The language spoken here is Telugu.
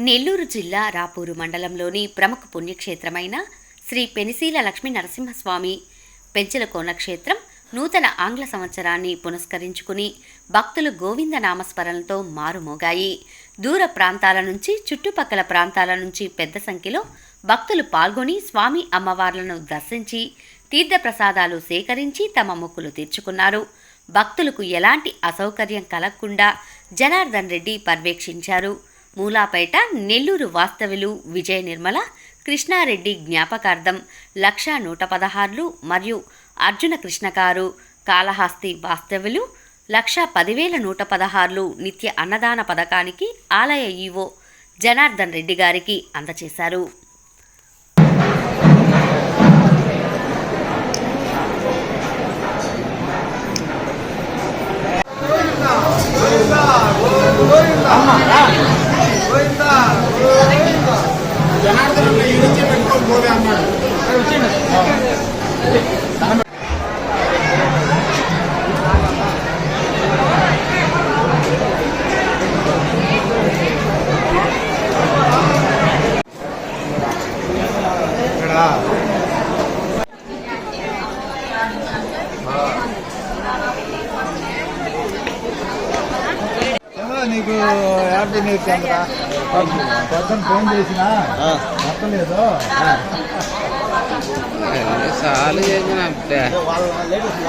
నెల్లూరు జిల్లా రాపూరు మండలంలోని ప్రముఖ పుణ్యక్షేత్రమైన శ్రీ పెనిశీల లక్ష్మీ నరసింహస్వామి పెంచలకోన క్షేత్రం నూతన ఆంగ్ల సంవత్సరాన్ని పురస్కరించుకుని భక్తులు గోవింద నామస్మరణలతో మారుమోగాయి. దూర ప్రాంతాల నుంచి చుట్టుపక్కల ప్రాంతాల నుంచి పెద్ద సంఖ్యలో భక్తులు పాల్గొని స్వామి అమ్మవార్లను దర్శించి తీర్థప్రసాదాలు సేకరించి తమ మొక్కులు తీర్చుకున్నారు. భక్తులకు ఎలాంటి అసౌకర్యం కలగకుండా జనార్దన్ రెడ్డి పర్యవేక్షించారు. మూలాపేట నెల్లూరు వాస్తవ్యులు విజయ నిర్మల కృష్ణారెడ్డి జ్ఞాపకార్థం 1,116 మరియు అర్జున కృష్ణకారు కాళహస్తి వాస్తవ్యులు 1,10,116 నిత్య అన్నదాన పథకానికి ఆలయ ఈవో జనార్దన్ రెడ్డి గారికి అందజేశారు. నీకు యాభై నేర్చుందిరా పొద్దున్న ఫోన్ చేసినా మొత్తం లేదు చాలు చేసిన వాళ్ళ లేడీస్